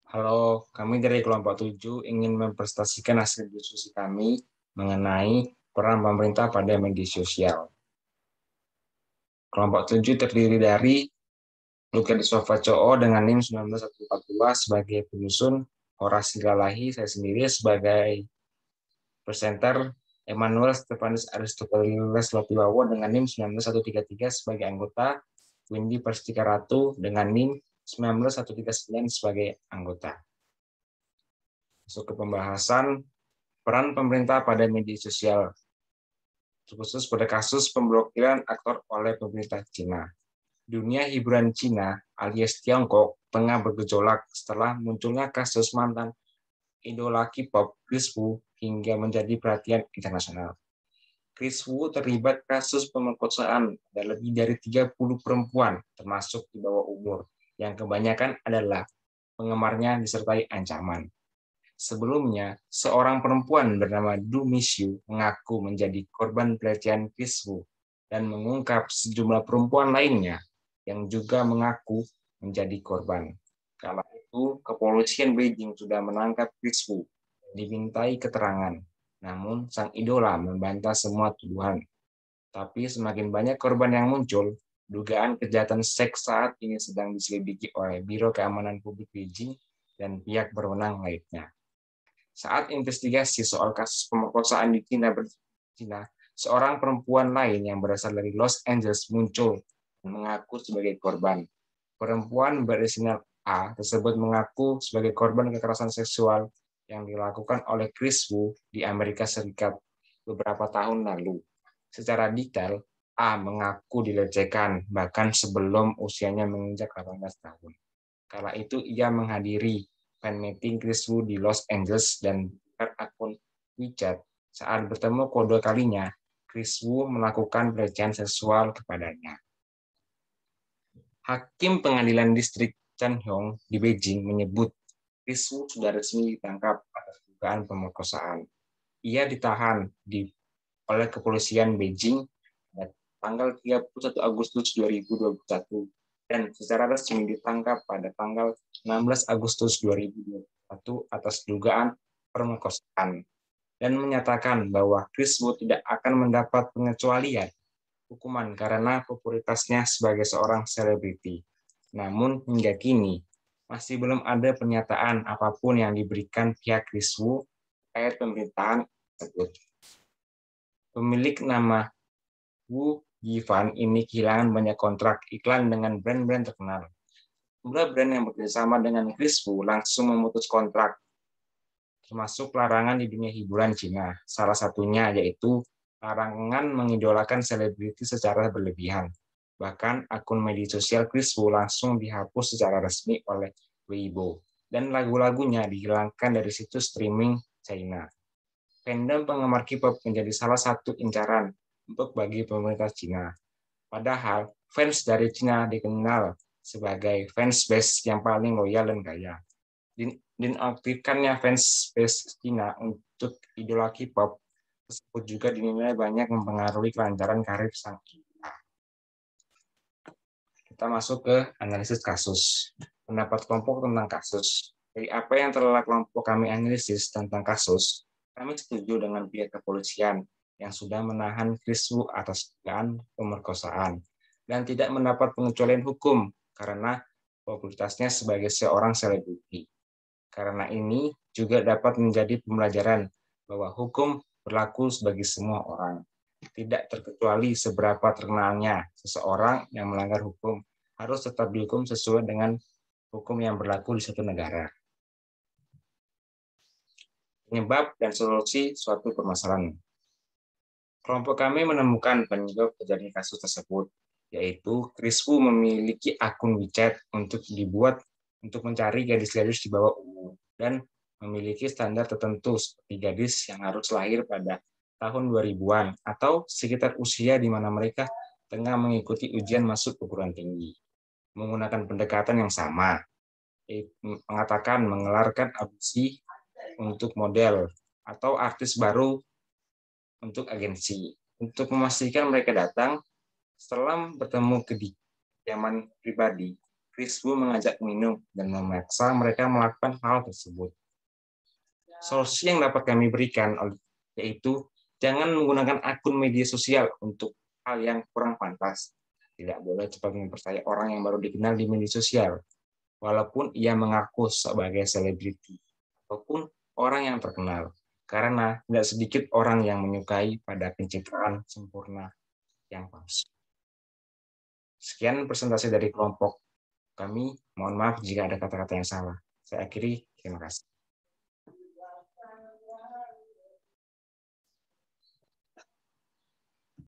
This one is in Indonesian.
Halo, kami dari kelompok 7 ingin mempresentasikan hasil diskusi kami mengenai peran pemerintah pada media sosial. Kelompok 7 terdiri dari Lukadisova Coo dengan NIM 19142 sebagai penyusun, Horas Silalahi, saya sendiri sebagai presenter, Emmanuel Stefanus Aristoteles Lopiwawo dengan NIM 19133 sebagai anggota, Windy Perstika Ratu dengan NIM 19139 sebagai anggota. Masuk ke pembahasan peran pemerintah pada media sosial, khusus pada kasus pemblokiran aktor oleh pemerintah Cina. Dunia hiburan Cina alias Tiongkok tengah bergejolak setelah munculnya kasus mantan idola K-pop Chris Wu hingga menjadi perhatian internasional. Chris Wu terlibat kasus pemerkosaan dan lebih dari 30 perempuan termasuk di bawah umur yang kebanyakan adalah penggemarnya disertai ancaman. Sebelumnya, seorang perempuan bernama Du Mishu mengaku menjadi korban pelecehan Chris Wu dan mengungkap sejumlah perempuan lainnya yang juga mengaku menjadi korban. Kala itu, kepolisian Beijing sudah menangkap Chris Wu dan dimintai keterangan. Namun, sang idola membantah semua tuduhan. Tapi semakin banyak korban yang muncul, dugaan kejahatan seks saat ini sedang diselidiki oleh Biro Keamanan Publik Beijing dan pihak berwenang lainnya. Saat investigasi soal kasus pemerkosaan di Cina, seorang perempuan lain yang berasal dari Los Angeles muncul dan mengaku sebagai korban. Perempuan berinisial A tersebut mengaku sebagai korban kekerasan seksual yang dilakukan oleh Chris Wu di Amerika Serikat beberapa tahun lalu. Secara detail, A mengaku dilecehkan bahkan sebelum usianya menginjak 18 tahun. Kala itu ia menghadiri fan meeting Chris Wu di Los Angeles dan akun WeChat. Saat bertemu kedua kalinya, Chris Wu melakukan pelecehan seksual kepadanya. Hakim Pengadilan Distrik Chan Hyong di Beijing menyebut Chris Wu sudah resmi ditangkap atas dugaan pemerkosaan. Ia ditahan oleh kepolisian Beijing pada tanggal 31 Agustus 2021 dan secara resmi ditangkap pada tanggal 16 Agustus 2021 atas dugaan pemerkosaan dan menyatakan bahwa Chris Wu tidak akan mendapat pengecualian hukuman karena popularitasnya sebagai seorang selebriti. Namun hingga kini masih belum ada pernyataan apapun yang diberikan pihak Chris Wu terkait pemberitaan tersebut. Pemilik nama Wu Yifan ini kehilangan banyak kontrak iklan dengan brand-brand terkenal. Jumlah brand yang bekerjasama dengan Chris Wu langsung memutus kontrak, termasuk larangan di dunia hiburan Cina. Salah satunya yaitu larangan mengidolakan selebriti secara berlebihan. Bahkan akun media sosial Chris Wu langsung dihapus secara resmi oleh Weibo, dan lagu-lagunya dihilangkan dari situs streaming China. Fandom penggemar K-pop menjadi salah satu incaran untuk bagi pemerintah Cina. Padahal fans dari Cina dikenal sebagai fans base yang paling loyal dan kaya. Dinaktifkannya fans base Cina untuk idola K-pop tersebut juga dinilai banyak mempengaruhi kelancaran karir sang idola. Kita masuk ke analisis kasus. Pendapat kelompok tentang kasus. Dari apa yang telah kelompok kami analisis tentang kasus, kami setuju dengan pihak kepolisian yang sudah menahan Chris Wu atas dugaan pemerkosaan dan tidak mendapat pengecualian hukum karena popularitasnya sebagai seorang selebriti. Karena ini juga dapat menjadi pembelajaran bahwa hukum berlaku bagi semua orang. Tidak terkecuali seberapa terkenalnya seseorang yang melanggar hukum harus tetap dihukum sesuai dengan hukum yang berlaku di suatu negara. Penyebab dan solusi suatu permasalahan. Kelompok kami menemukan penyebab terjadinya kasus tersebut, yaitu Chris Wu memiliki akun WeChat untuk dibuat untuk mencari gadis-gadis di bawah umur dan memiliki standar tertentu seperti gadis yang harus lahir pada tahun 2000-an atau sekitar usia di mana mereka tengah mengikuti ujian masuk perguruan tinggi. Menggunakan pendekatan yang sama, mengatakan mengelarkan audisi untuk model atau artis baru untuk agensi. Untuk memastikan mereka datang, setelah bertemu kediaman pribadi, Facebook mengajak minum dan memaksa mereka melakukan hal tersebut. Solusi yang dapat kami berikan yaitu jangan menggunakan akun media sosial untuk hal yang kurang pantas. Tidak boleh cepat mempercayai orang yang baru dikenal di media sosial, walaupun ia mengaku sebagai selebriti ataupun orang yang terkenal. Karena tidak sedikit orang yang menyukai pada pencitraan sempurna yang palsu. Sekian presentasi dari kelompok kami. Mohon maaf jika ada kata-kata yang salah. Saya akhiri. Terima kasih.